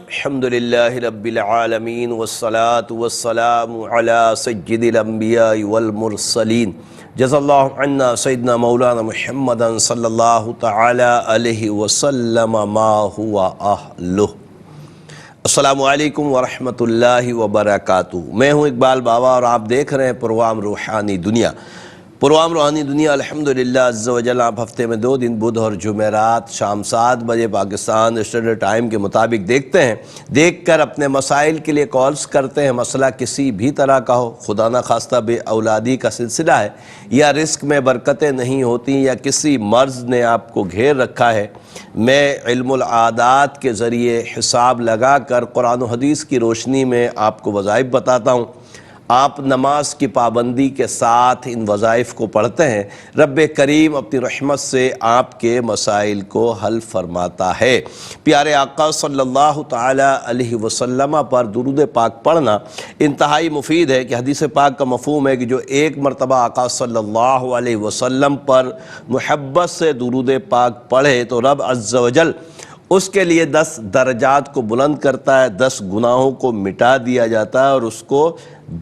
الحمدللہ رب العالمین والصلاة والسلام علی سید الانبیاء والمرسلین جزا اللہ عنا سیدنا مولانا محمد صلی اللہ تعالی علیہ وسلم ما ہوا اہلہ۔ السلام علیکم ورحمۃ اللہ وبرکاتہ۔ میں ہوں اقبال بابا اور آپ دیکھ رہے ہیں پروگرام روحانی دنیا۔ پروگرام روحانی دنیا الحمدللہ عز و جل آپ ہفتے میں 2 دن بدھ اور جمعرات شام 7 بجے پاکستان اسٹینڈرڈ ٹائم کے مطابق دیکھتے ہیں، دیکھ کر اپنے مسائل کے لیے کالز کرتے ہیں۔ مسئلہ کسی بھی طرح کا ہو، خدا نہ خواستہ بے اولادی کا سلسلہ ہے، یا رزق میں برکتیں نہیں ہوتی، یا کسی مرض نے آپ کو گھیر رکھا ہے، میں علم العادات کے ذریعے حساب لگا کر قرآن و حدیث کی روشنی میں آپ کو وظائف بتاتا ہوں۔ آپ نماز کی پابندی کے ساتھ ان وظائف کو پڑھتے ہیں، رب کریم اپنی رحمت سے آپ کے مسائل کو حل فرماتا ہے۔ پیارے آقا صلی اللہ تعالی علیہ وسلم پر درود پاک پڑھنا انتہائی مفید ہے کہ حدیث پاک کا مفہوم ہے کہ جو ایک مرتبہ آقا صلی اللہ علیہ وسلم پر محبت سے درود پاک پڑھے تو رب عز و جل اس کے لیے 10 درجات کو بلند کرتا ہے، 10 گناہوں کو مٹا دیا جاتا ہے اور اس کو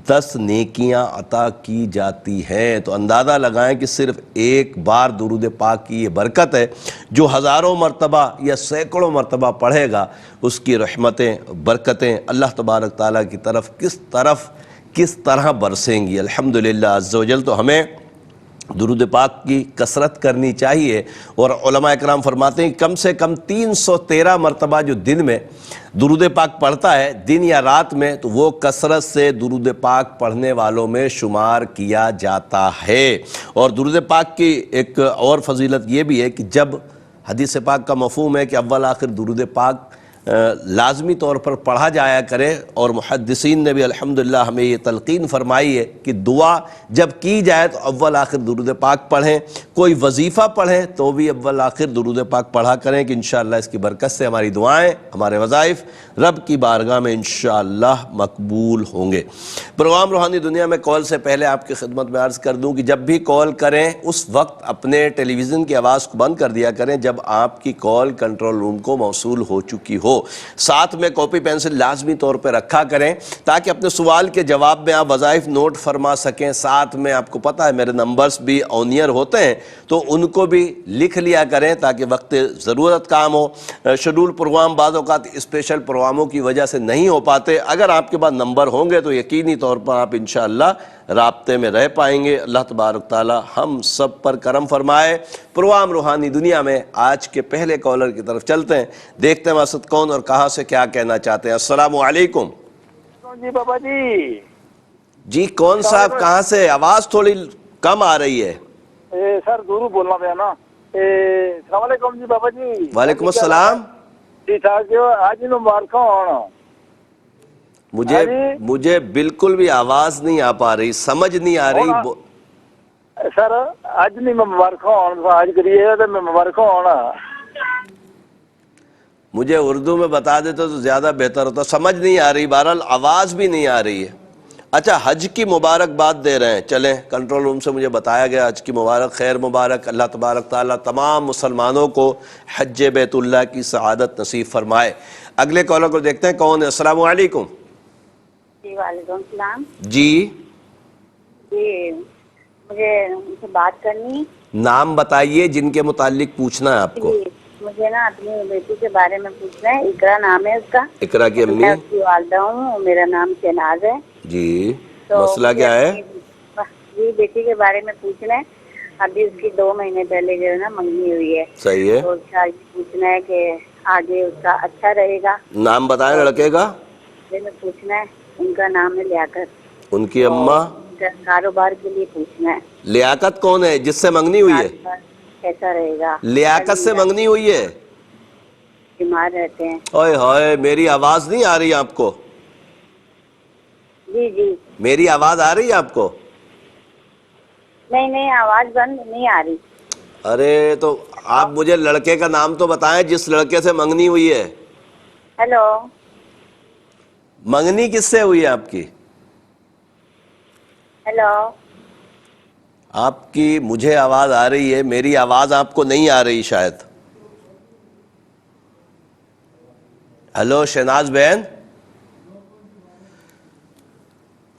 10 نیکیاں عطا کی جاتی ہیں۔ تو اندازہ لگائیں کہ صرف ایک بار درود پاک کی یہ برکت ہے، جو ہزاروں مرتبہ یا سینکڑوں مرتبہ پڑھے گا اس کی رحمتیں برکتیں اللہ تبارک تعالیٰ کی طرف کس طرح برسیں گی۔ الحمدللہ عز و جل تو ہمیں درود پاک کی کثرت کرنی چاہیے، اور علماء اکرام فرماتے ہیں کہ کم سے کم 313 مرتبہ جو دن میں درود پاک پڑھتا ہے دن یا رات میں، تو وہ کثرت سے درود پاک پڑھنے والوں میں شمار کیا جاتا ہے۔ اور درود پاک کی ایک اور فضیلت یہ بھی ہے کہ جب حدیث پاک کا مفہوم ہے کہ اول آخر درود پاک لازمی طور پر پڑھا جایا کرے، اور محدثین نے بھی الحمدللہ ہمیں یہ تلقین فرمائی ہے کہ دعا جب کی جائے تو اول آخر درود پاک پڑھیں، کوئی وظیفہ پڑھیں تو بھی اول آخر درود پاک پڑھا کریں کہ انشاءاللہ اس کی برکت سے ہماری دعائیں، ہمارے وظائف رب کی بارگاہ میں انشاءاللہ مقبول ہوں گے۔ پروگرام روحانی دنیا میں کال سے پہلے آپ کی خدمت میں عرض کر دوں کہ جب بھی کال کریں اس وقت اپنے ٹیلی ویژن کی آواز کو بند کر دیا کریں جب آپ کی کال کنٹرول روم کو موصول ہو چکی ہو۔ ساتھ میں کاپی پینسل لازمی طور پہ رکھا کریں تاکہ اپنے سوال کے جواب میں آپ وظائف نوٹ فرما سکیں۔ ساتھ میں آپ کو پتہ ہے میرے نمبرز بھی آن ایئر ہوتے ہیں تو ان کو بھی لکھ لیا کریں تاکہ وقت ضرورت کام ہو۔ شیڈول پروگرام بعض اوقات اسپیشل پروگراموں کی وجہ سے نہیں ہو پاتے، اگر آپ کے پاس نمبر ہوں گے تو یقینی طور پر آپ انشاءاللہ رابطے میں رہ پائیں گے۔ اللہ تبارک تعالی ہم سب پر کرم فرمائے۔ پروگرام روحانی دنیا میں آج کے پہلے کالر کی طرف چلتے ہیں، دیکھتے ہیں واسط کون اور کہاں سے کیا کہنا چاہتے ہیں۔ السلام علیکم جی بابا جی۔ جی کون صاحب کہاں سے؟ آواز تھوڑی کم آ رہی ہے۔ سر دورو بولنا پیا نا۔ السلام علیکم جی بابا جی۔ وعلیکم السلام۔ ٹھیک ٹھاک جو آج مبارک ہوں۔ مجھے بالکل بھی آواز نہیں آ پا رہی، سمجھ نہیں آ رہی۔ سر آج نہیں مبارک ہوں، آج کریے تو میں مبارک ہونا۔ مجھے اردو میں بتا دیتے تو زیادہ بہتر ہوتا، سمجھ نہیں آ رہی، بہرحال آواز بھی نہیں آ رہی ہے۔ اچھا حج کی مبارکباد دے رہے ہیں، چلیں کنٹرول روم سے مجھے بتایا گیا حج کی مبارک، خیر مبارک۔ اللہ تبارک تعالیٰ تمام مسلمانوں کو حج بیت اللہ کی سعادت نصیب فرمائے۔ اگلے کالر کو دیکھتے ہیں کون ہے۔ السلام علیکم۔ جی وعلیکم السلام۔ جی مجھے ان سے بات کرنی۔ نام بتائیے جن کے متعلق پوچھنا ہے آپ کو۔ جی مجھے نا اپنی بیٹی کے بارے میں پوچھنا ہے، اقرا نام ہے اس کا۔ اقرا کی امی؟ میں اس کی والدہ ہوں، میرا نام شہناز ہے۔ جی تو مسئلہ کیا ہے؟ جی بیٹی کے بارے میں پوچھنا ہے، ابھی اس کی 2 مہینے پہلے جو ہے نا منگنی ہوئی ہے۔ صحیح ہے۔ تو اس کا پوچھنا ہے کہ آگے اس کا اچھا رہے گا۔ نام بتائیں لڑکے کا۔ میں پوچھنا ہے، ان کا نام ہے لیاقت۔ ان کی اماں؟ کاروبار کے لیے پوچھنا ہے۔ لیاقت کون ہے جس سے منگنی ہوئی ہے؟ کیسا رہے گا؟ لیاقت سے منگنی ہوئی ہے؟ بیمار رہتے ہیں۔ اوئے ہوئے، میری آواز نہیں آ رہی آپ کو؟ جی جی میری آواز آ رہی ہے آپ کو؟ نہیں آواز بند نہیں آ رہی۔ ارے تو آپ مجھے لڑکے کا نام تو بتائیں جس لڑکے سے منگنی ہوئی ہے۔ ہیلو، منگنی کس سے ہوئی ہے آپ کی؟ ہیلو، آپ کی مجھے آواز آ رہی ہے، میری آواز آپ کو نہیں آ رہی شاید۔ ہلو شہناز بہن.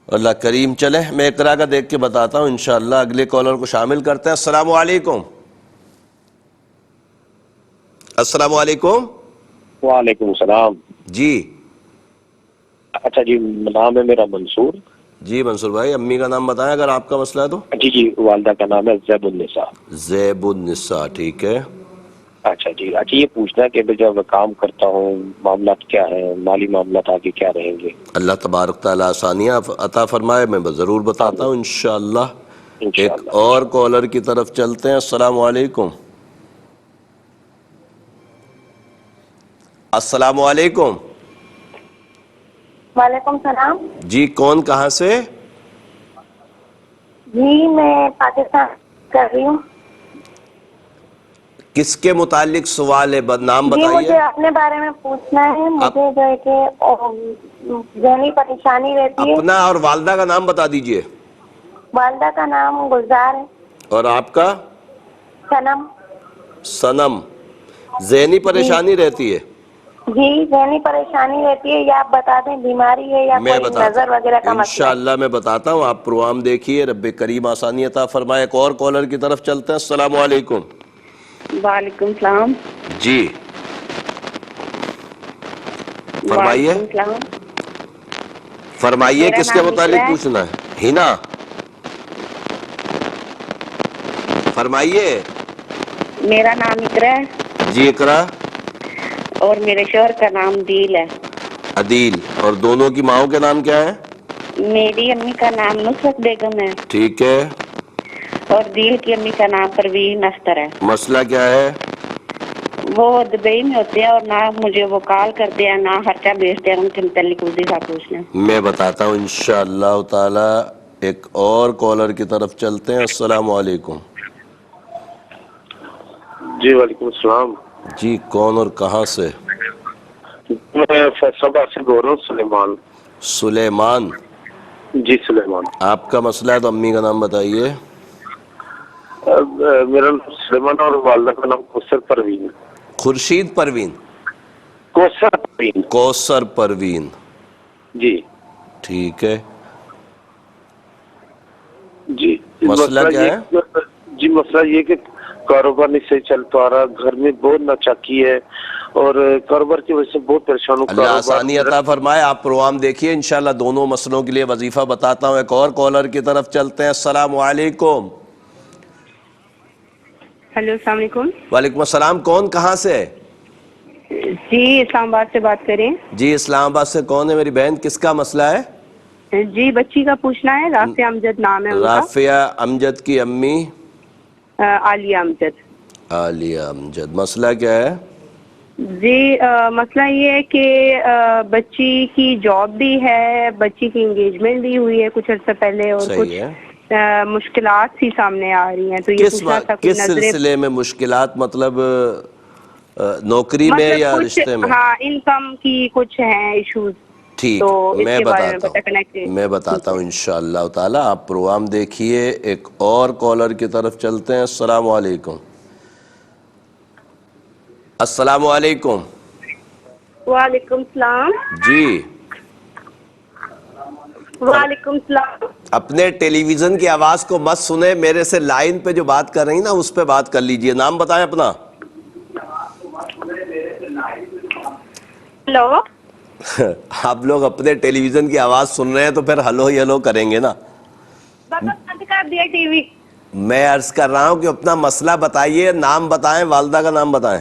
اللہ کریم. چلے میں اقرا کا دیکھ کے بتاتا ہوں انشاءاللہ. اگلے کالر کو شامل کرتے ہیں. السلام علیکم. السلام علیکم. وعلیکم السلام. جی اچھا جی، نام ہے میرا منصور. جی منصور بھائی، امی کا نام بتائیں اگر آپ کا مسئلہ ہے تو. جی والدہ کا نام ہے زیب النساء. زیب النساء، ٹھیک ہے. اچھا جی، یہ پوچھنا ہے کہ جب میں کام کرتا ہوں معاملات کیا ہیں، مالی معاملات آگے کیا رہیں گے؟ اللہ تبارک تعالیٰ آسانیاں عطا فرمائے. میں ضرور بتاتا ہوں انشاءاللہ. ایک اور کالر کی طرف چلتے ہیں. السلام علیکم. السلام علیکم. وعلیکم السلام. جی کون کہاں سے؟ جی میں پاکستان کر رہی ہوں. کس کے متعلق سوال ہے؟ نام جی بتائیے. مجھے اپنے بارے میں پوچھنا ہے. مجھے جو ہے کہ ذہنی پریشانی رہتی ہے. اپنا اور والدہ کا نام بتا دیجئے. والدہ کا نام گلزار ہے. اور آپ کا؟ صنم. صنم. ذہنی پریشانی رہتی ہے؟ جی ذہنی پریشانی رہتی ہے. یا آپ بتا دیں بیماری ہے یا میں کوئی بتاتا نظر وغیرہ کا ہوں مسئلہ ہے. انشاءاللہ. میں بتاتا ہوں. آپ پروگرام دیکھیے. رب کریم آسانی عطا فرمائے. ایک اور کالر کی طرف چلتے ہیں. السلام علیکم. وعلیکم السلام. جی فرمائیے. وعلیکم السلام. فرمائیے میرا کس کے نام متعلق اقرا ہے. پوچھنا ہے؟ ہینا فرمائیے. میرا نام اقرا ہے جی اقرا. اور میرے شوہر کا نام دل ہے. عدیل. اور دونوں کی ماؤں کے نام کیا ہیں؟ میری امی کا نام نصرت بیگم ہے ٹھیک ہے. اور دل کی امی کا نام پروین اختر ہے. مسئلہ کیا ہے؟ وہ دبئی میں ہوتے ہیں اور نہ مجھے وہ کال کرتے ہیں نہ خرچہ بھیجتے ہیں. ان کے متعلق وظیفہ پوچھنا. میں بتاتا ہوں انشاءاللہ تعالی. ایک اور کالر کی طرف چلتے ہیں. السلام علیکم. جی وعلیکم السلام. جی کون اور کہاں سے؟ میں فیصل آباد سے بول رہا ہوں. سلیمان. سلیمان. جی سلیمان. آپ کا مسئلہ ہے تو امی کا نام بتائیے. میرا نام سلیمان اور والدہ کا نام کوثر پروین. خورشید پروین. کوثر پروین. کوثر پروین. جی ٹھیک ہے. جی مسئلہ کیا ہے؟ جی مسئلہ یہ کہ کاروبار نہیں صحیح چل پا رہا. گھر میں بہت ناچاکی ہے اور کاروبار کی وجہ سے بہت پریشان ہوں. اللہ آسانی عطا فرمائے. آپ پروگرام دیکھیے انشاءاللہ. دونوں مسئلوں کے لیے وظیفہ بتاتا ہوں. ایک اور کالر کی طرف چلتے ہیں. السلام علیکم. ہیلو السلام علیکم. وعلیکم السلام. کون کہاں سے؟ جی اسلام آباد سے بات کریں. جی اسلام آباد سے. کون ہے میری بہن؟ کس کا مسئلہ ہے؟ جی بچی کا پوچھنا ہے. رافعہ امجد نام ہے ان کا. رافعہ امجد کی امی؟ عالیہ امجد. عالیہ امجد. مسئلہ کیا ہے؟ جی مسئلہ یہ ہے کہ بچی کی جاب بھی ہے، بچی کی انگیجمنٹ بھی ہوئی ہے کچھ عرصہ پہلے، اور صحیح کچھ ہے. مشکلات سی سامنے آ رہی ہیں. تو یہ پوچھنا تھا کوئی کس نظریں سلسلے میں مشکلات؟ مطلب نوکری میں مطلب یا کچھ رشتے میں؟ ہاں انکم کی کچھ ہیں ایشوز. ٹھیک. تو اس میں کے بارے میں بتاتا پتہ کرنا ہے. ہوں. میں بتاتا ہوں انشاءاللہ تعالی. آپ پروگرام دیکھیے. ایک اور کالر کی طرف چلتے ہیں. السلام علیکم. السلام علیکم. وعلیکم السلام. جی وعلیکم السلام. اپنے ٹیلی ویژن کی آواز کو مت سنیں. میرے سے لائن پہ جو بات کر رہی نا اس پہ بات کر لیجئے. نام بتائیں اپنا. ہلو. آپ لوگ اپنے ٹیلی ویژن کی آواز سن رہے ہیں تو پھر ہلو ہلو کریں گے نا. بند کر دیا ٹی وی. میں عرض کر رہا ہوں کہ اپنا مسئلہ بتائیے. نام بتائیں. والدہ کا نام بتائیں.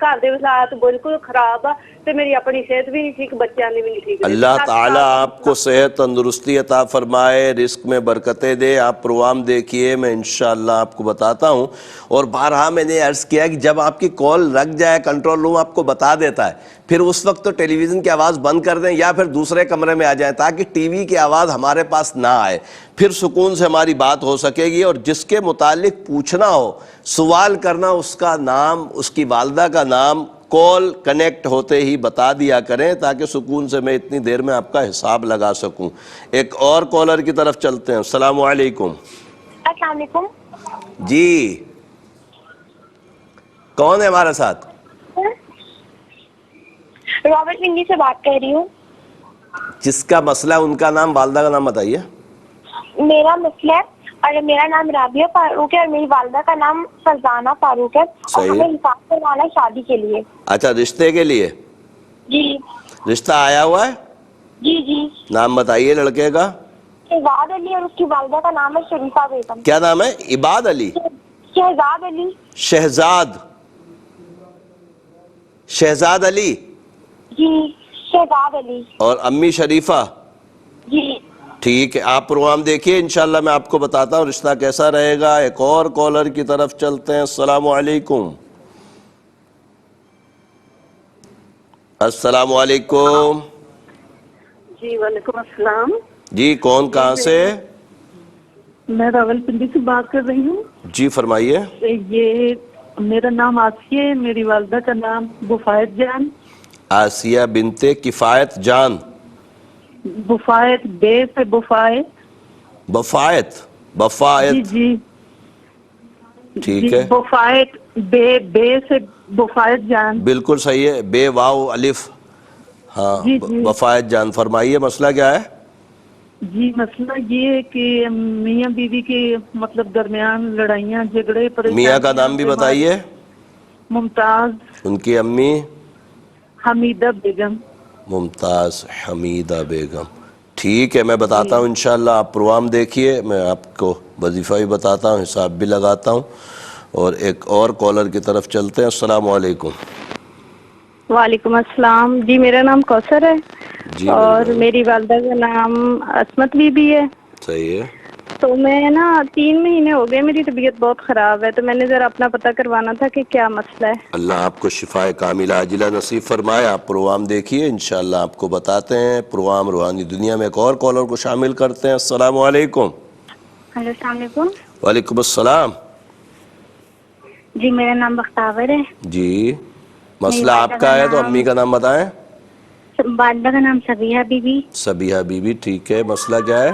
گھر دے حالات بالکل خراب آ تے میری اپنی صحت بھی نہیں ٹھیک، بچیاں دی بھی نہیں ٹھیک. اللہ تعالیٰ آپ کو صحت تندرستی عطا فرمائے، رزق میں برکتیں دے. آپ پروگرام دیکھیے. میں انشاءاللہ آپ کو بتاتا ہوں. اور بارہا میں نے عرض کیا کہ جب آپ کی کال رک جائے کنٹرول روم آپ کو بتا دیتا ہے، پھر اس وقت تو ٹیلی ویژن کی آواز بند کر دیں یا پھر دوسرے کمرے میں آ جائیں تاکہ ٹی وی کی آواز ہمارے پاس نہ آئے. پھر سکون سے ہماری بات ہو سکے گی. اور جس کے متعلق پوچھنا ہو، سوال کرنا، اس کا نام، اس کی والدہ کا نام کال کنیکٹ ہوتے ہی بتا دیا کریں تاکہ سکون سے میں اتنی دیر میں آپ کا حساب لگا سکوں. ایک اور کالر کی طرف چلتے ہیں. السلام علیکم. السلام علیکم. جی کون ہے ہمارے ساتھ؟ رابرٹ پنڈی سے بات کر رہی ہوں. جس کا مسئلہ ہے ان کا نام، والدہ کا نام بتائیے. میرا مسئلہ ہے، اور میرا نام رابعہ فاروق ہے اور میری والدہ کا نام فرزانہ فاروق ہے. اور صحیح ہے. ہمیں نکاح کروانا ہے شادی کے لیے. اچھا، رشتے کے لیے؟ جی رشتہ آیا ہوا ہے؟ جی جی. نام بتائیے لڑکے کا. شہزاد علی اور اس کی والدہ کا نام ہے شریفہ بیگم. کیا نام ہے؟ عباد علی؟ شہزاد علی. شہزاد علی. جی شہزاد علی. اور امی شریفہ؟ جی. ٹھیک ہے، آپ پروگرام دیکھیے، انشاءاللہ میں آپ کو بتاتا ہوں رشتہ کیسا رہے گا. ایک اور کالر کی طرف چلتے ہیں. السلام علیکم. السلام علیکم. جی وعلیکم السلام. جی کون، کہاں سے؟ میں راولپنڈی سے بات کر رہی ہوں. جی فرمائیے. یہ میرا نام آسیہ ہے، میری والدہ کا نام بفایت جان. آسیہ بنت کفایت جان. بفایت، بے سے بفایت. بفایت. جی جی. ٹھیک ہے، بفایت، بے سے بفایت جان. بالکل صحیح ہے، بے واو الف. ہاں جی جی. بفایت جان، فرمائیے مسئلہ کیا ہے؟ جی مسئلہ یہ ہے کہ میاں بیوی کے مطلب درمیان لڑائیاں جھگڑے پریشانیاں. میاں کا نام بھی بتائیے. ممتاز. ان کی امی؟ حمیدہ بیگم. ممتاز حمیدہ بیگم. ٹھیک ہے، میں بتاتا ہوں انشاءاللہ. آپ پروگرام دیکھیے، میں آپ کو وظیفہ بھی بتاتا ہوں، حساب بھی لگاتا ہوں. اور ایک اور کالر کی طرف چلتے ہیں. السلام علیکم. وعلیکم السلام. جی میرا نام کوثر ہے. جی اور بالکل. میری والدہ کا نام عصمت بی بی ہے. صحیح ہے. تو میں نا 3 مہینے ہو گئے، میری طبیعت بہت خراب ہے، تو میں نے ذرا اپنا پتہ کروانا تھا کہ کیا مسئلہ ہے. اللہ آپ کو شفائے کاملہ عاجلہ نصیب فرمائے. آپ پروگرام دیکھیے، انشاءاللہ آپ کو بتاتے ہیں. پروگرام روحانی دنیا میں ایک اور کالر کو شامل کرتے ہیں. السلام علیکم. ہلو السلام علیکم. وعلیکم السلام. جی میرا نام بختاور ہے. جی میری مسئلہ والدہ آپ کا ہے تو امی کا نام بتائیں. والدہ کا نام صبیحہ بی بی. صبیحہ بی بی. ٹھیک ہے، مسئلہ کیا ہے؟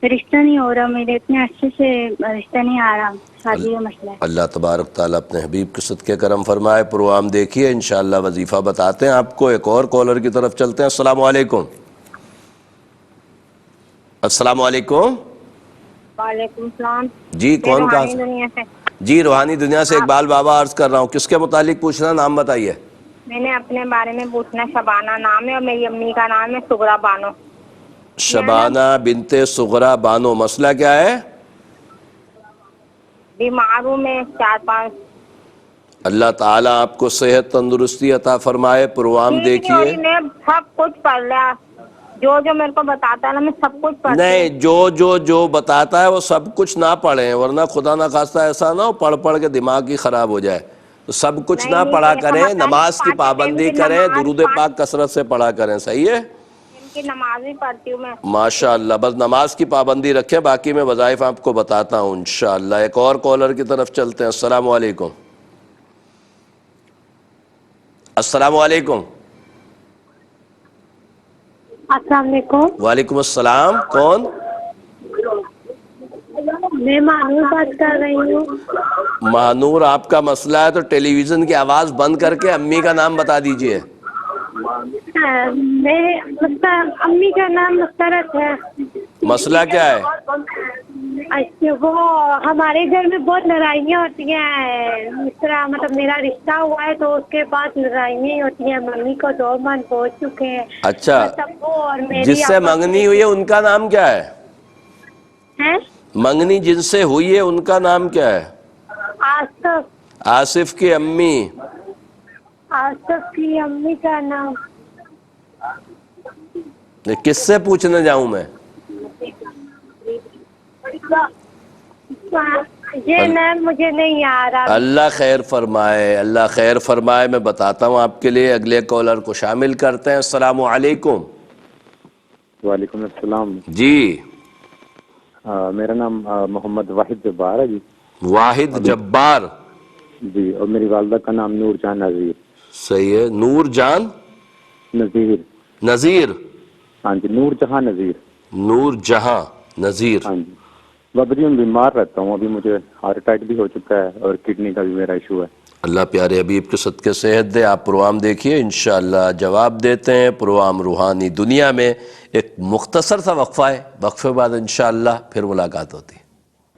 رشتہ نہیں ہو رہا، میرے اتنے اچھے سے رشتہ نہیں آ رہا، شادی کا مسئلہ ہے. اللہ تبارک تعالیٰ اپنے حبیب کے صدقے کرم فرمائے. پروگرام دیکھیے، انشاءاللہ وظیفہ بتاتے ہیں آپ کو. ایک اور کالر کی طرف چلتے ہیں. السلام علیکم. السلام علیکم. وعلیکم السلام. جی کون، کہاں روحانی سے؟ دنیا سے. جی روحانی دنیا سے اقبال بابا عرض کر رہا ہوں. کس کے متعلق پوچھنا، نام بتائیے. میں نے اپنے بارے میں پوچھنا. شبانہ نام ہے اور میری امی کا نام ہے سغرا بانو. شبانہ بنت سغرا بانو. مسئلہ کیا ہے؟ بیمار ہوں میں 4-5. اللہ تعالیٰ آپ کو صحت تندرستی عطا فرمائے. پروگرام دیکھیے. میں سب کچھ پڑھ لیا، جو میرے کو بتاتا ہے نا میں سب کچھ پڑھتی ہوں. نہیں، جو بتاتا ہے وہ سب کچھ نہ پڑھیں، ورنہ خدا نہ خواستہ ایسا نہ ہو پڑھ پڑھ کے دماغ ہی خراب ہو جائے. تو سب کچھ نہ پڑھا کریں، نماز کی پابندی کریں، درود پاک کثرت سے پڑھا کریں. صحیح ہے؟ کی نماز بھی پڑھتی ہوں میں. ماشاءاللہ. بس نماز کی پابندی رکھیں، باقی میں وظائف آپ کو بتاتا ہوں انشاءاللہ. ایک اور کالر کی طرف چلتے ہیں. السلام علیکم. السلام علیکم. السلام علیکم. وعلیکم السلام. کون؟ میں مانور بات کر رہی ہوں. مہنور. آپ کا مسئلہ ہے تو ٹیلی ویژن کی آواز بند کر کے امی کا نام بتا دیجئے. امی کا نام مسرت ہے. مسئلہ کیا ہے؟ اچھا، وہ ہمارے گھر میں بہت لڑائیاں ہوتی ہیں. اس طرح مطلب میرا رشتہ ہوا ہے تو اس کے بعد لڑائیاں ہوتی ہیں. ممی کو 2 من پہنچ چکے ہیں. اچھا، جس سے منگنی ہوئی ہے ان کا نام کیا ہے؟ منگنی جن سے ہوئی ہے ان کا نام کیا ہے؟ آصف. آصف کی امی. آصف کی امی کا نام کس سے پوچھنے جاؤں میں؟ یہ نام مجھے نہیں آ رہا. اللہ خیر فرمائے، اللہ خیر فرمائے. میں بتاتا ہوں آپ کے لیے. اگلے کالر کو شامل کرتے ہیں. السلام علیکم. وعلیکم السلام. جی میرا نام محمد واحد جبار ہے. جی واحد جبار. جی، اور میری والدہ کا نام نور جہاں نذیر. صحیح ہے. نور جان نذیر. نذیر. ہاں جی، نور جہاں نذیر. نور جہاں نذیر. ہاں جی. بابا جی میں بیمار رہتا ہوں. ابھی مجھے ہارٹ اٹیک بھی ہو چکا ہے اور کڈنی کا بھی میرا ایشو ہے. اللہ پیارے حبیب کے صدقے صحت دے. آپ پروگرام دیکھیے، انشاءاللہ جواب دیتے ہیں. پروگرام روحانی دنیا میں ایک مختصر سا وقفہ ہے، وقفے بعد انشاءاللہ پھر ملاقات ہوتی ہے.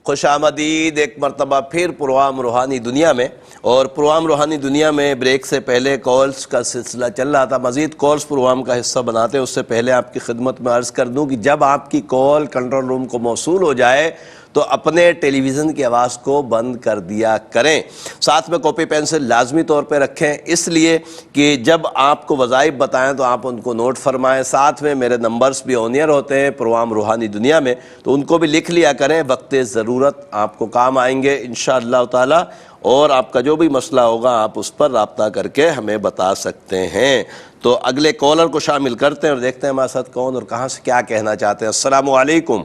خوش آمدید ایک مرتبہ پھر پروگرام روحانی دنیا میں. اور پروگرام روحانی دنیا میں بریک سے پہلے کالز کا سلسلہ چل رہا تھا. مزید کالز پروگرام کا حصہ بناتے ہیں اس سے پہلے آپ کی خدمت میں عرض کر دوں کہ جب آپ کی کال کنٹرول روم کو موصول ہو جائے تو اپنے ٹیلی ویژن کی آواز کو بند کر دیا کریں. ساتھ میں کاپی پینسل لازمی طور پہ رکھیں، اس لیے کہ جب آپ کو وظائف بتائیں تو آپ ان کو نوٹ فرمائیں. ساتھ میں میرے نمبرز بھی آن ایئر ہوتے ہیں پروگرام روحانی دنیا میں، تو ان کو بھی لکھ لیا کریں، وقت ضرورت آپ کو کام آئیں گے انشاءاللہ تعالی. اور آپ کا جو بھی مسئلہ ہوگا آپ اس پر رابطہ کر کے ہمیں بتا سکتے ہیں. تو اگلے کالر کو شامل کرتے ہیں اور دیکھتے ہیں ہمارے ساتھ کون اور کہاں سے کیا کہنا چاہتے ہیں. السلام علیکم.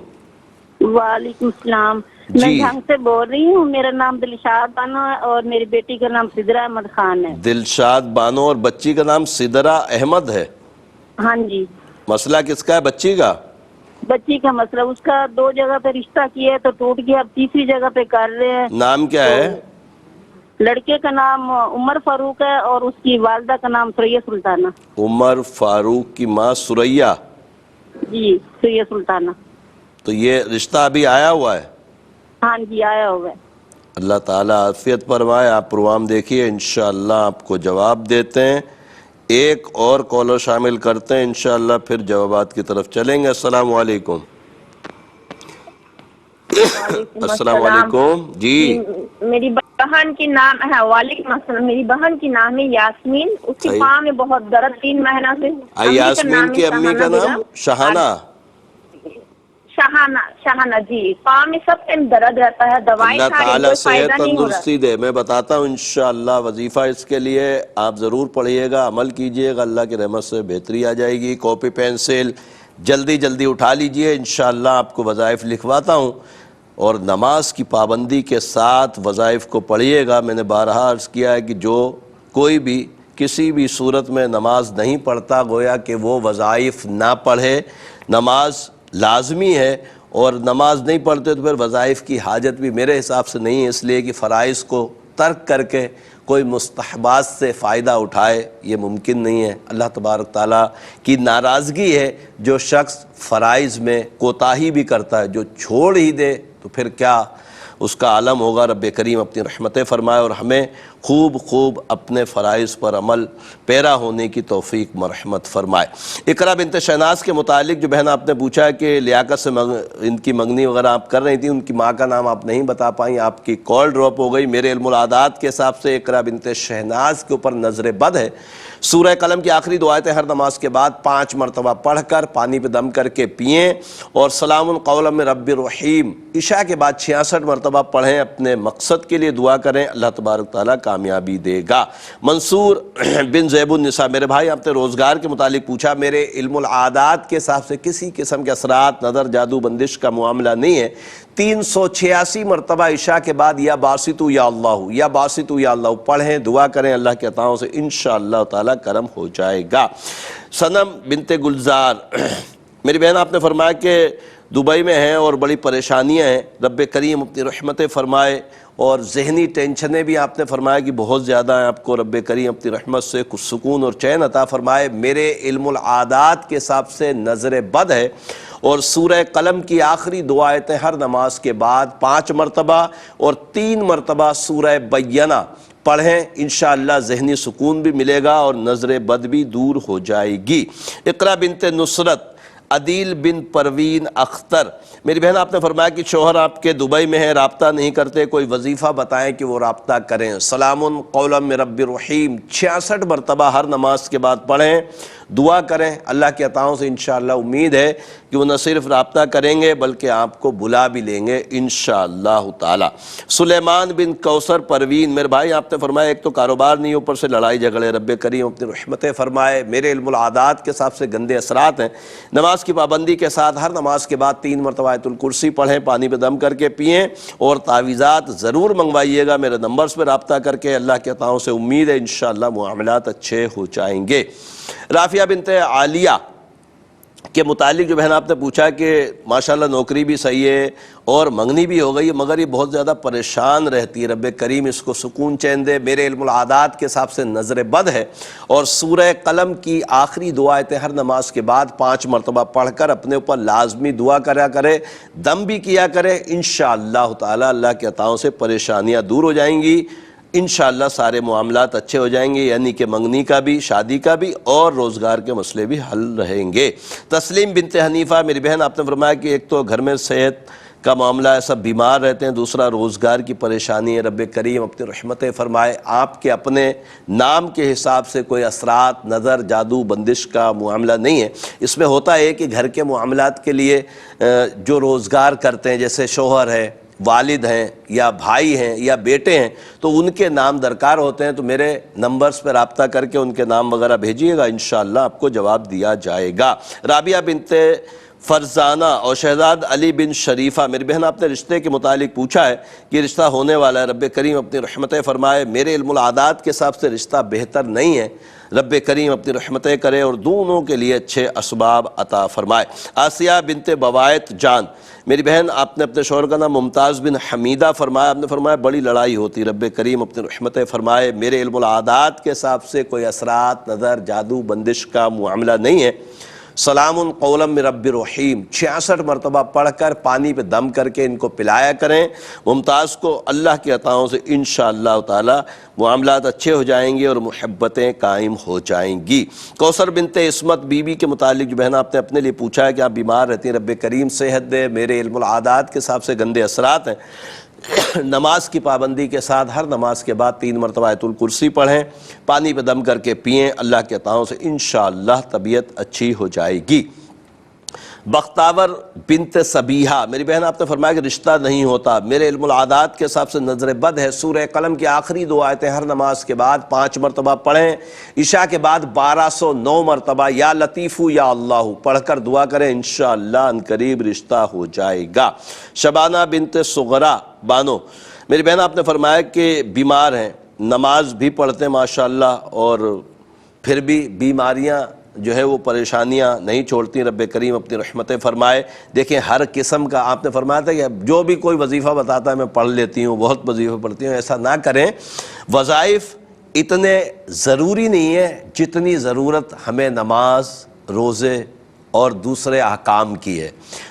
وعلیکم السلام. میں جھنگ سے بول رہی ہوں. میرا نام دلشاد بانو ہے اور میری بیٹی کا نام سدرہ احمد خان ہے. دلشاد بانو اور بچی کا نام سدرہ احمد ہے. ہاں جی. مسئلہ کس کا ہے؟ بچی کا. بچی کا مسئلہ، اس کا 2 جگہ پہ رشتہ کیا ہے تو ٹوٹ گیا، اب تیسری جگہ پہ کر رہے ہیں. نام کیا ہے؟ لڑکے کا نام عمر فاروق ہے اور اس کی والدہ کا نام سریہ سلطانہ. عمر فاروق کی ماں سریہ. جی سریہ سلطانہ. تو یہ رشتہ ابھی آیا ہوا ہے؟ ہاں جی آیا ہوا ہے. اللہ تعالیٰ عافیت فرمائے. آپ پروگرام دیکھیے، انشاءاللہ آپ کو جواب دیتے ہیں. ایک اور کالر شامل کرتے ہیں، انشاءاللہ پھر جوابات کی طرف چلیں گے. السلام علیکم. السلام علیکم. جی میری بہن کی نام ہے، وعلیکم السلام. میری بہن کی نام ہے یاسمین. اس کی پاؤں میں بہت درد 3 مہینہ سے. یاسمین کی امی کا نام شہانہ. شہانہ جی. پاؤں میں سب ٹائم درد رہتا ہے، دوائی اللہ تعالیٰ صحت نہیں ہو رہا. تندرستی دے. میں بتاتا ہوں انشاءاللہ وظیفہ اس کے لیے آپ ضرور پڑھیے گا، عمل کیجئے گا، اللہ کی رحمت سے بہتری آ جائے گی. کاپی پینسل جلدی اٹھا لیجئے، انشاءاللہ آپ کو وظائف لکھواتا ہوں. اور نماز کی پابندی کے ساتھ وظائف کو پڑھیے گا. میں نے بارہا عرض کیا ہے کہ جو کوئی بھی کسی بھی صورت میں نماز نہیں پڑھتا گویا کہ وہ وظائف نہ پڑھے. نماز لازمی ہے، اور نماز نہیں پڑھتے تو پھر وظائف کی حاجت بھی میرے حساب سے نہیں ہے، اس لیے کہ فرائض کو ترک کر کے کوئی مستحبات سے فائدہ اٹھائے یہ ممکن نہیں ہے. اللہ تبارک تعالیٰ کی ناراضگی ہے جو شخص فرائض میں کوتاہی بھی کرتا ہے. جو چھوڑ ہی دے تو پھر کیا اس کا عالم ہوگا. رب کریم اپنی رحمتیں فرمائے اور ہمیں خوب اپنے فرائض پر عمل پیرا ہونے کی توفیق مرحمت فرمائے. اقرا بنت شہناز کے متعلق جو بہن آپ نے پوچھا کہ لیاقت سے ان کی منگنی وغیرہ آپ کر رہی تھیں، ان کی ماں کا نام آپ نہیں بتا پائیں، آپ کی کال ڈراپ ہو گئی. میرے علم العادات کے حساب سے اقرا بنت شہناز کے اوپر نظر بد ہے. سورہ قلم کی آخری 2 آیتیں ہر نماز کے بعد 5 مرتبہ پڑھ کر پانی پہ دم کر کے پئیں، اور سلام قولا من رب الرحیم عشاء کے بعد 66 مرتبہ پڑھیں. اپنے مقصد کے لیے دعا کریں، اللہ تبارک تعالیٰ کامیابی دے گا. منصور بن زیب النساء، میرے بھائی آپ نے روزگار کے متعلق پوچھا. میرے علم العادات کے حساب سے کسی قسم کے اثرات، نظر، جادو، بندش کا معاملہ نہیں ہے. 386 مرتبہ عشاء کے بعد یا باسطو یا اللہ، یا باسطو یا اللہ پڑھیں، دعا کریں، اللہ کے عطاؤں سے انشاءاللہ تعالیٰ کرم ہو جائے گا. صنم بنت گلزار، میری بہن آپ نے فرمایا کہ دبئی میں ہیں اور بڑی پریشانیاں ہیں، رب کریم اپنی رحمتیں فرمائے. اور ذہنی ٹینشنیں بھی آپ نے فرمایا کہ بہت زیادہ ہیں، آپ کو رب کریم اپنی رحمت سے کچھ سکون اور چین عطا فرمائے. میرے علم العادات کے حساب سے نظر بد ہے، اور سورہ قلم کی آخری 2 آیتیں ہر نماز کے بعد 5 مرتبہ اور 3 مرتبہ سورہ بینہ پڑھیں، انشاءاللہ ذہنی سکون بھی ملے گا اور نظر بد بھی دور ہو جائے گی. اقرا بنت نصرت، عدیل بن پروین اختر، میری بہن آپ نے فرمایا کہ شوہر آپ کے دبئی میں ہیں، رابطہ نہیں کرتے، کوئی وظیفہ بتائیں کہ وہ رابطہ کریں. سلام قولا من رب الرحیم 66 مرتبہ ہر نماز کے بعد پڑھیں، دعا کریں. اللہ کے عطاؤں سے انشاءاللہ امید ہے کہ وہ نہ صرف رابطہ کریں گے بلکہ آپ کو بلا بھی لیں گے انشاءاللہ تعالی. سلیمان بن کوثر پروین، میرے بھائی آپ نے فرمایا ایک تو کاروبار نہیں، اوپر سے لڑائی جھگڑے، رب کریم اپنی رحمتیں فرمائے. میرے علم العادات کے حساب سے گندے اثرات ہیں. نماز کی پابندی کے ساتھ ہر نماز کے بعد 3 مرتبہ آیت الکرسی پڑھیں، پانی پہ دم کر کے پئیں، اور تعویذات ضرور منگوائیے گا. میرے نمبرز پہ رابطہ کر کے اللہ کے عطاؤں سے امید ہے انشاءاللہ معاملات اچھے ہو جائیں گے. رافیہ بنت عالیہ، کے متعلق جو بہن آپ نے پوچھا کہ ماشاءاللہ نوکری بھی صحیح ہے اور منگنی بھی ہو گئی ہے، مگر یہ بہت زیادہ پریشان رہتی ہے، رب کریم اس کو سکون چین دے۔ میرے علم العادات کے حساب سے نظر بد ہے، اور سورہ قلم کی آخری دعا آیتیں ہر نماز کے بعد 5 مرتبہ پڑھ کر اپنے اوپر لازمی دعا کرا کرے، دم بھی کیا کرے، انشاءاللہ تعالی اللہ کے عطاؤں سے پریشانیاں دور ہو جائیں گی، انشاءاللہ سارے معاملات اچھے ہو جائیں گے، یعنی کہ منگنی کا بھی، شادی کا بھی، اور روزگار کے مسئلے بھی حل رہیں گے۔ تسلیم بنت حنیفہ، میری بہن آپ نے فرمایا کہ ایک تو گھر میں صحت کا معاملہ ہے، سب بیمار رہتے ہیں، دوسرا روزگار کی پریشانی ہے، رب کریم اپنی رحمتیں فرمائے، آپ کے اپنے نام کے حساب سے کوئی اثرات، نظر، جادو، بندش کا معاملہ نہیں ہے۔ اس میں ہوتا ہے کہ گھر کے معاملات کے لیے جو روزگار کرتے ہیں، جیسے شوہر ہے، والد ہیں، یا بھائی ہیں، یا بیٹے ہیں، تو ان کے نام درکار ہوتے ہیں، تو میرے نمبرز پہ رابطہ کر کے ان کے نام وغیرہ بھیجیے گا، انشاءاللہ آپ کو جواب دیا جائے گا۔ رابعہ بنت فرزانہ اور شہزاد علی بن شریفہ، میری بہن آپ نے رشتے کے متعلق پوچھا ہے کہ رشتہ ہونے والا ہے، رب کریم اپنی رحمتیں فرمائے، میرے علم العادات کے حساب سے رشتہ بہتر نہیں ہے، رب کریم اپنی رحمتیں کرے اور دونوں کے لیے اچھے اسباب عطا فرمائے۔ آسیہ بنت بوایت جان، میری بہن آپ نے اپنے شوہر کا نام ممتاز بن حمیدہ فرمایا، آپ نے فرمایا بڑی لڑائی ہوتی، رب کریم اپنی رحمتیں فرمائے، میرے علم العادات کے حساب سے کوئی اثرات، نظر، جادو، بندش کا معاملہ نہیں ہے، سلام قولا من رب رحیم 66 مرتبہ پڑھ کر پانی پہ دم کر کے ان کو پلایا کریں، ممتاز کو اللہ کی عطاؤں سے انشاءاللہ تعالی معاملات اچھے ہو جائیں گے اور محبتیں قائم ہو جائیں گی۔ کوثر بنت عصمت بی بی کے متعلق جو بہن آپ نے اپنے لیے پوچھا ہے کہ آپ بیمار رہتی ہیں، رب کریم صحت دے، میرے علم العادات کے حساب سے گندے اثرات ہیں، نماز کی پابندی کے ساتھ ہر نماز کے بعد 3 مرتبہ آیت الکرسی پڑھیں، پانی پہ دم کر کے پئیں، اللہ کے عطاؤں سے انشاءاللہ طبیعت اچھی ہو جائے گی۔ بختاور بنت سبیحہ، میری بہن آپ نے فرمایا کہ رشتہ نہیں ہوتا، میرے علم العادات کے حساب سے نظر بد ہے، سورہ قلم کی آخری 2 آیتیں ہر نماز کے بعد 5 مرتبہ پڑھیں، عشاء کے بعد 1209 مرتبہ یا لطیفو یا اللہ پڑھ کر دعا کریں، انشاءاللہ عنقریب رشتہ ہو جائے گا۔ شبانہ بنت سغرا بانو، میری بہن آپ نے فرمایا کہ بیمار ہیں، نماز بھی پڑھتے ہیں ماشاءاللہ، اور پھر بھی بیماریاں جو ہے وہ پریشانیاں نہیں چھوڑتی، رب کریم اپنی رحمتیں فرمائے۔ دیکھیں ہر قسم کا آپ نے فرمایا تھا کہ جو بھی کوئی وظیفہ بتاتا ہے میں پڑھ لیتی ہوں، بہت وظیفہ پڑھتی ہوں، ایسا نہ کریں، وظائف اتنے ضروری نہیں ہے جتنی ضرورت ہمیں نماز، روزے اور دوسرے احکام کی ہے،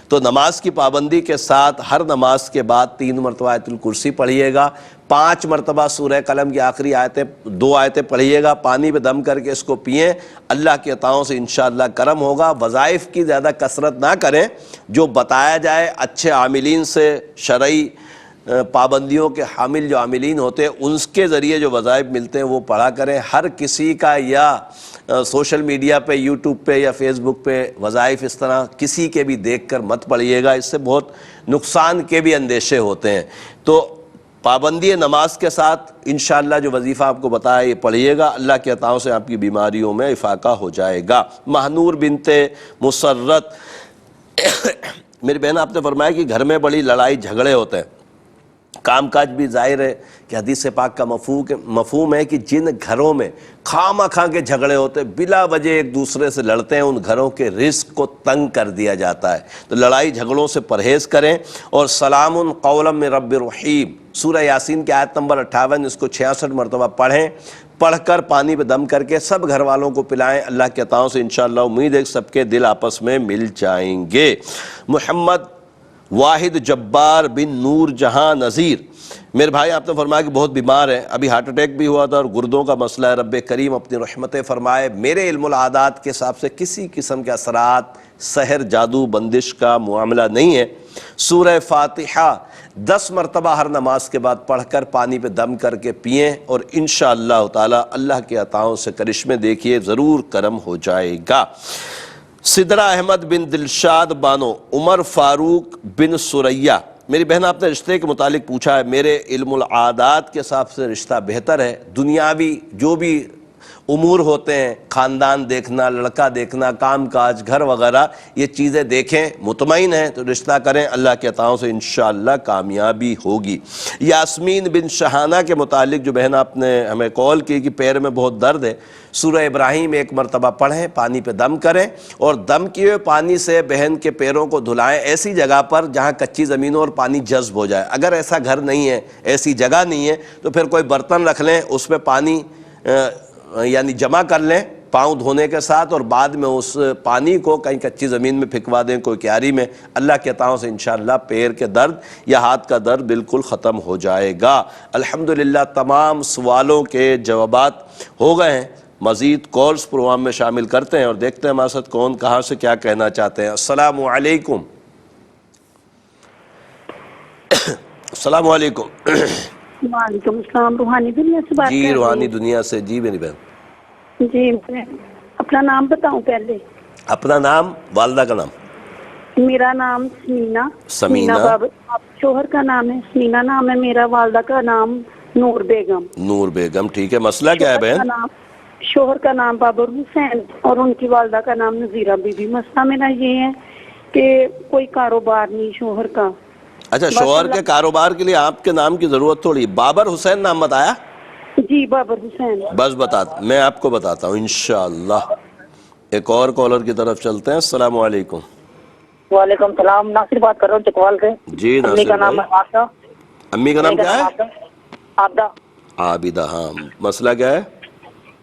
تو نماز کی پابندی کے ساتھ ہر نماز کے بعد 3 مرتبہ آیت الکرسی پڑھیے گا، 5 مرتبہ سورہ قلم کی آخری آیتیں 2 آیتیں پڑھیے گا، پانی پہ دم کر کے اس کو پئیں، اللہ کے عطاؤں سے انشاءاللہ کرم ہوگا۔ وظائف کی زیادہ کثرت نہ کریں، جو بتایا جائے اچھے عاملین سے، شرعی پابندیوں کے حامل جو عاملین ہوتے ہیں ان کے ذریعے جو وظائف ملتے ہیں وہ پڑھا کریں۔ ہر کسی کا یا سوشل میڈیا پہ، یوٹیوب پہ یا فیس بک پہ وظائف اس طرح کسی کے بھی دیکھ کر مت پڑھیے گا، اس سے بہت نقصان کے بھی اندیشے ہوتے ہیں۔ تو پابندی نماز کے ساتھ انشاءاللہ جو وظیفہ آپ کو بتایا یہ پڑھیے گا، اللہ کے عطاؤں سے آپ کی بیماریوں میں افاقہ ہو جائے گا۔ مہنور بنت مسرت، میری بہن آپ نے فرمایا کہ گھر میں بڑی لڑائی جھگڑے ہوتے ہیں، کام کاج بھی ظاہر ہے کہ حدیث پاک کا مفہوم ہے کہ جن گھروں میں خواہ خواہ کے جھگڑے ہوتے ہیں، بلا وجہ ایک دوسرے سے لڑتے ہیں، ان گھروں کے رزق کو تنگ کر دیا جاتا ہے، تو لڑائی جھگڑوں سے پرہیز کریں۔ اور سلام قولا من رب رحیم سورہ یاسین کی آیت نمبر 58 اس کو 66 مرتبہ پڑھیں، پڑھ کر پانی پہ دم کر کے سب گھر والوں کو پلائیں، اللہ کے عطاؤں سے انشاءاللہ امید ہے کہ سب کے دل آپس میں مل جائیں گے۔ محمد واحد جبار بن نور جہاں نذیر، میرے بھائی آپ نے فرمایا کہ بہت بیمار ہے، ابھی ہارٹ اٹیک بھی ہوا تھا اور گردوں کا مسئلہ ہے، رب کریم اپنی رحمتیں فرمائے، میرے علم العادات کے حساب سے کسی قسم کے اثرات، سحر، جادو، بندش کا معاملہ نہیں ہے۔ سورہ فاتحہ 10 مرتبہ ہر نماز کے بعد پڑھ کر پانی پہ دم کر کے پئیں، اور انشاءاللہ تعالی اللہ کے عطاؤں سے کرشمے دیکھیے ضرور کرم ہو جائے گا۔ سدرہ احمد بن دلشاد بانو، عمر فاروق بن سریہ، میری بہن آپ نے رشتے کے متعلق پوچھا ہے، میرے علم العادات کے حساب سے رشتہ بہتر ہے، دنیاوی جو بھی امور ہوتے ہیں، خاندان دیکھنا، لڑکا دیکھنا، کام کاج، گھر وغیرہ، یہ چیزیں دیکھیں، مطمئن ہیں تو رشتہ کریں، اللہ کے عطاؤں سے انشاءاللہ کامیابی ہوگی۔ یاسمین بن شہانہ کے متعلق جو بہن آپ نے ہمیں کال کی کہ پیر میں بہت درد ہے، سورہ ابراہیم ایک مرتبہ پڑھیں، پانی پہ دم کریں اور دم کیے ہوئے پانی سے بہن کے پیروں کو دھلائیں ایسی جگہ پر جہاں کچی زمینوں اور پانی جذب ہو جائے۔ اگر ایسا گھر نہیں ہے، ایسی جگہ نہیں ہے تو پھر کوئی برتن رکھ لیں، اس میں پانی یعنی جمع کر لیں پاؤں دھونے کے ساتھ، اور بعد میں اس پانی کو کہیں کچی زمین میں پھینکوا دیں، کوئی کیاری میں۔ اللہ کے عطاؤں سے انشاءاللہ پیر کے درد یا ہاتھ کا درد بالکل ختم ہو جائے گا۔ الحمدللہ تمام سوالوں کے جوابات ہو گئے ہیں۔ مزید کالز پروگرام میں شامل کرتے ہیں اور دیکھتے ہیں ہمارے ساتھ کون کہاں سے کیا کہنا چاہتے ہیں۔ السلام علیکم۔ السلام علیکم۔ وعلیکم السلام، روحانی دنیا سے بات کر رہی جی ہوں۔ روحانی دنیا سے، جی میری بہن۔ جی میں اپنا نام بتاؤں پہلے؟ اپنا نام، والدہ کا نام؟ میرا نام سمینہ۔ بابر، شوہر کا نام ہے سمینہ نام ہے میرا، والدہ کا نام نور بیگم۔ نور بیگم، ٹھیک ہے۔ مسئلہ کیا ہے بہن؟ شوہر کا نام بابر حسین اور ان کی والدہ کا نام نذیرہ بی بی۔ مسئلہ میرا یہ ہے کہ کوئی کاروبار نہیں شوہر کا۔ اچھا، شوہر کے کاروبار کے لیے آپ کے نام کی ضرورت تھوڑی۔ بابر حسین نام بتایا؟ جی بابر حسین۔ بس میں آپ کو بتاتا ہوں انشاءاللہ۔ ایک اور کالر کی طرف چلتے ہیں۔ السلام علیکم۔ وعلیکم السلام، ناصر بات کر رہا ہوں چکوال سے۔ جی ناصر امی کا نام ہے عابدہ۔ امی کا نام کیا ہے؟ عابدہ۔ عابدہ، ہاں۔ مسئلہ کیا ہے؟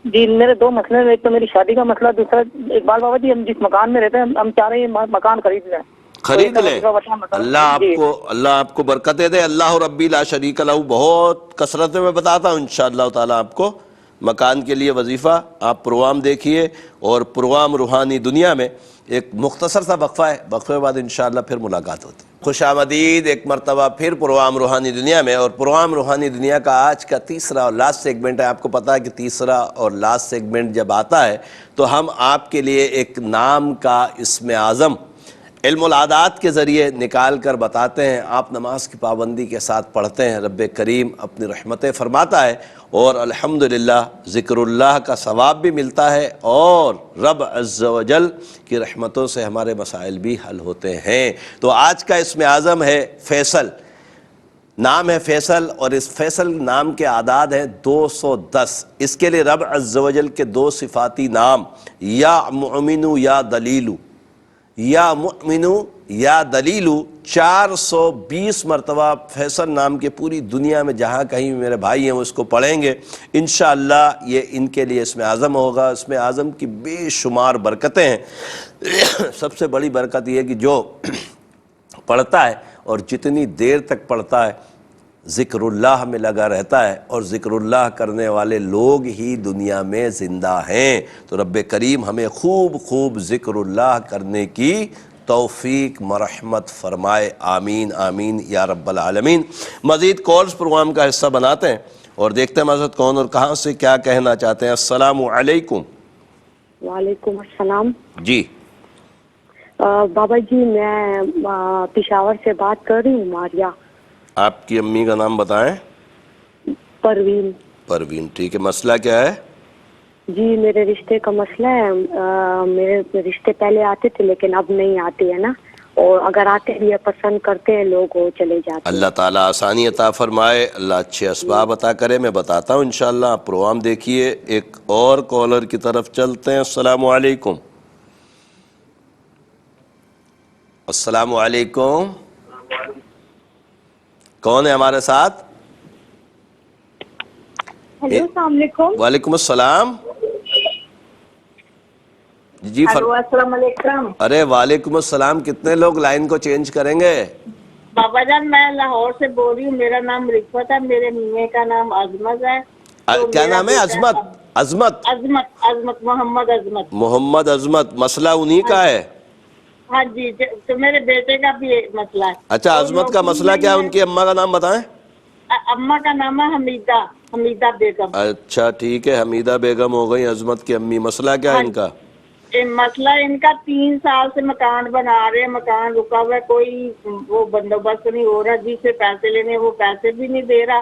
جی میرے دو مسئلے ہیں، ایک تو میری شادی کا مسئلہ، دوسرا اقبال بابا جی ہم جس مکان میں رہتے ہیں ہم چاہ رہے ہیں مکان خرید لیں۔ خرید لیں؟ اللہ آپ کو برکتیں دے۔ اللہ ربی لا شریک لہ، بہت کثرت میں بتاتا ہوں انشاءاللہ تعالیٰ آپ کو مکان کے لیے وظیفہ۔ آپ پروگرام دیکھیے، اور پروگرام روحانی دنیا میں ایک مختصر سا وقفہ ہے، وقفے بعد انشاءاللہ پھر ملاقات ہوتی ہے۔ خوش آمدید ایک مرتبہ پھر پروگرام روحانی دنیا میں، اور پروگرام روحانی دنیا کا آج کا تیسرا اور لاسٹ سیگمنٹ ہے۔ آپ کو پتا ہے کہ تیسرا اور لاسٹ سیگمنٹ جب آتا ہے تو ہم آپ کے لیے ایک نام کا اسم اعظم علم العادات کے ذریعے نکال کر بتاتے ہیں۔ آپ نماز کی پابندی کے ساتھ پڑھتے ہیں، رب کریم اپنی رحمتیں فرماتا ہے، اور الحمدللہ ذکر اللہ کا ثواب بھی ملتا ہے، اور رب عز و جل کی رحمتوں سے ہمارے مسائل بھی حل ہوتے ہیں۔ تو آج کا اسم اعظم ہے فیصل، نام ہے فیصل، اور اس فیصل نام کے اعداد ہیں 210۔ اس کے لیے رب عز و جل کے دو صفاتی نام، یا مؤمن یا دلیل، یا مؤمن یا دلیل، 420 مرتبہ فیصل نام کے پوری دنیا میں جہاں کہیں میرے بھائی ہیں وہ اس کو پڑھیں گے انشاءاللہ، یہ ان کے لیے اسم اعظم ہوگا۔ اسم اعظم کی بے شمار برکتیں ہیں۔ سب سے بڑی برکت یہ ہے کہ جو پڑھتا ہے اور جتنی دیر تک پڑھتا ہے ذکر اللہ میں لگا رہتا ہے، اور ذکر اللہ کرنے والے لوگ ہی دنیا میں زندہ ہیں۔ تو رب کریم ہمیں خوب خوب ذکر اللہ کرنے کی توفیق مرحمت فرمائے، آمین آمین یا رب العالمین۔ مزید کالز پروگرام کا حصہ بناتے ہیں اور دیکھتے ہیں مزید کون اور کہاں سے کیا کہنا چاہتے ہیں۔ السلام علیکم۔ وعلیکم السلام۔ جی بابا جی میں پشاور سے بات کر رہی ہوں، ماریا۔ آپ کی امی کا نام بتائیں۔ پروین۔ پروین، ٹھیک ہے۔ مسئلہ کیا ہے؟ جی میرے رشتے کا مسئلہ ہے، میرے رشتے پہلے آتے تھے لیکن اب نہیں آتے ہیں نا، اور اگر آتے بھی پسند کرتے ہیں لوگ وہ چلے جاتے ہیں۔ اللہ تعالیٰ آسانی عطا فرمائے، اللہ اچھے اسباب عطا کرے۔ میں بتاتا ہوں انشاءاللہ، آپ پروگرام دیکھیے۔ ایک اور کالر کی طرف چلتے ہیں۔ السلام علیکم۔ السلام علیکم، کون ہے ہمارے ساتھ؟ ہیلو السلام علیکم۔ وعلیکم السلام۔ جی السلام علیکم۔ ارے وعلیکم السلام، کتنے لوگ لائن کو چینج کریں گے؟ بابا جان میں لاہور سے بول رہی ہوں، میرا نام رفت ہے، میرے میاں کا نام عظمت ہے۔ کیا نام ہے؟ عظمت؟ عظمت عظمت محمد عظمت۔ محمد عظمت، مسئلہ انہی کا ہے؟ ہاں جی، تو میرے بیٹے کا بھی ایک مسئلہ ہے۔ اچھا، عظمت کا مسئلہ کیا ہے؟ ان کی اماں کا نام بتائیں۔ اماں کا نام ہے حمیدہ بیگم۔ اچھا ٹھیک ہے، حمیدہ بیگم ہو گئی عظمت کی امی۔ مسئلہ کیا ہے ان کا؟ مسئلہ ان کا 3 سال سے مکان بنا رہے ہیں، مکان رکا ہوا ہے، کوئی وہ بندوبست نہیں ہو رہا، جس سے پیسے لینے وہ پیسے بھی نہیں دے رہا،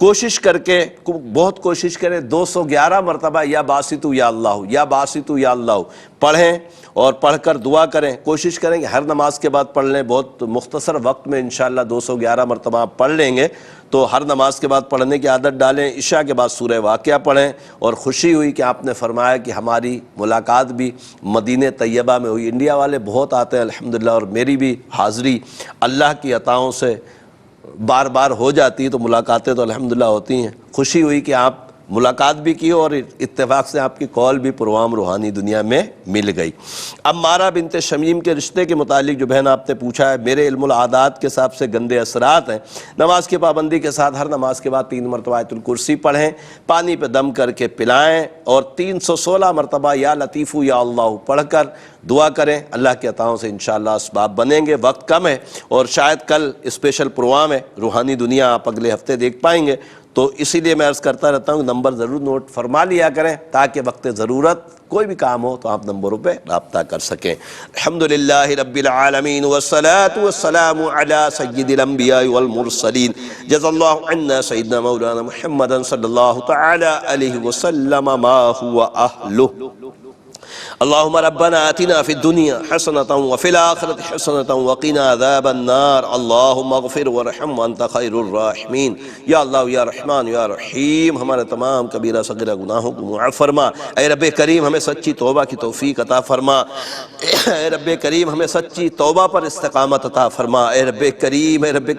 کوشش کر کے بہت کوشش کریں 211 مرتبہ یا باسطو یا اللہ یا باسطو یا اللہ پڑھیں اور پڑھ کر دعا کریں. کوشش کریں کہ ہر نماز کے بعد پڑھ لیں. بہت مختصر وقت میں انشاءاللہ 211 مرتبہ آپ پڑھ لیں گے تو ہر نماز کے بعد پڑھنے کی عادت ڈالیں. عشاء کے بعد سورہ واقعہ پڑھیں. اور خوشی ہوئی کہ آپ نے فرمایا کہ ہماری ملاقات بھی مدینہ طیبہ میں ہوئی. انڈیا والے بہت آتے ہیں الحمدللہ، اور میری بھی حاضری اللہ کی عطاؤں سے بار بار ہو جاتی ہے، تو ملاقاتیں تو الحمدللہ ہوتی ہیں. خوشی ہوئی کہ آپ ملاقات بھی کی اور اتفاق سے آپ کی کال بھی پروام روحانی دنیا میں مل گئی. اب مارا بنت شمیم کے رشتے کے متعلق جو بہن آپ نے پوچھا ہے، میرے علم العادات کے حساب سے گندے اثرات ہیں. نماز کی پابندی کے ساتھ ہر نماز کے بعد 3 مرتبہ آیت الکرسی پڑھیں، پانی پہ دم کر کے پلائیں، اور 316 مرتبہ یا لطیف یا اللہ پڑھ کر دعا کریں. اللہ کی عطاؤں سے انشاءاللہ اسباب بنیں گے. وقت کم ہے اور شاید کل اسپیشل پروگرام ہے روحانی دنیا، آپ اگلے ہفتے دیکھ پائیں گے، تو اسی لیے میں عرض کرتا رہتا ہوں نمبر ضرور نوٹ فرما لیا کریں تاکہ وقت ضرورت کوئی بھی کام ہو تو آپ نمبروں پہ رابطہ کر سکیں. الحمدللہ رب العالمین والصلاة والسلام علی سید الانبیاء والمرسلین. جزا اللہ عنا سیدنا مولانا محمد صلی اللہ تعالی علیہ وسلم ما هو اہلہ. اللهم ربنا آتنا في الدنيا حسنة وفي الآخرة حسنة وقنا عذاب النار. اللهم اغفر وارحم وانت خير الراحمين. یا اللہ یا رحمان یا رحیم، ہمارے تمام کبیرہ صغیرہ گناہوں کو معاف فرما. اے رب کریم ہمیں سچی توبہ کی توفیق عطا فرما. اے رب کریم ہمیں سچی توبہ پر استقامت عطا فرما. اے رب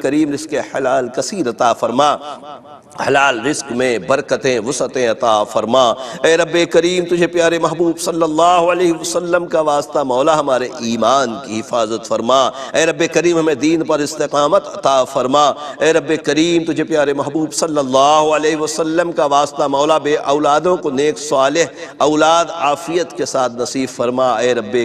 کریم رزق حلال کثیر عطا فرما. حلال رزق میں برکتیں وسعتیں عطا فرما. اے رب کریم تجھے پیارے محبوب صلی اللہ علیہ وسلم کا واسطہ مولا ہمارے ایمان کی حفاظت فرما. اے رب کریم ہمیں دین پر استقامت عطا فرما. اے رب کریم تجھے پیارے محبوب صلی اللہ علیہ وسلم کا واسطہ مولا بے اولادوں کو نیک صالح اولاد عافیت کے ساتھ نصیب فرما. اے رب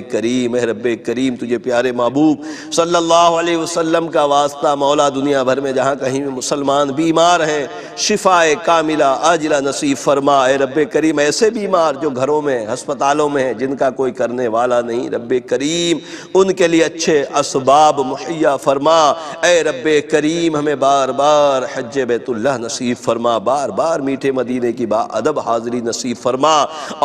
کریم تجھے پیارے محبوب صلی اللہ علیہ وسلم کا واسطہ مولا دنیا بھر میں جہاں کہیں بھی مسلمان بیمار ہیں شفاء کاملہ عاجلہ نصیب فرما. اے رب کریم ایسے بیمار جو گھروں میں ہسپتالوں میں ہیں جن کا کوئی کرنے والا نہیں، رب کریم ان کے لیے اچھے اسباب مہیا فرما. اے رب کریم ہمیں بار بار حج بیت اللہ نصیب فرما، بار بار میٹھے مدینے کی با ادب حاضری نصیب فرما.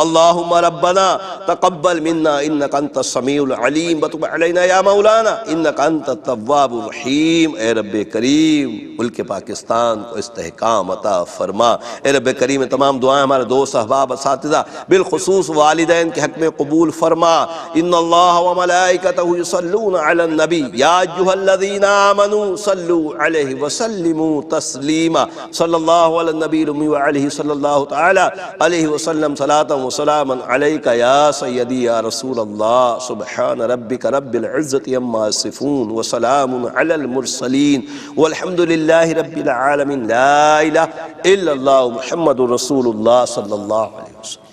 اللہم ربنا تقبل منا انک انت السمیع العلیم وتب علینا یا مولانا انک انت التواب الرحیم. اے رب کریم ملک پاکستان کو استحکام عطا فرما. اے رب کریم تمام دعائیں ہمارے دوست احباب اساتذہ بالخصوص والدین کے حق میں قبول فرما. ان اللہ وملائکتہ یصلون علی النبی یا ایھا الذین آمنوا صلوا علیہ وسلموا تسلیما. صلی اللہ علی النبی الامی وعلیہ صلی اللہ تعالی علیہ وسلم صلاۃ وسلاما علیک یا سیدی یا رسول اللہ. سبحان ربک رب العزۃ عما یصفون وسلام علی المرسلین والحمد للہ رب العالمین. لا الہ الا اللہ محمد رسول اللہ صلی اللہ علیہ وسلم.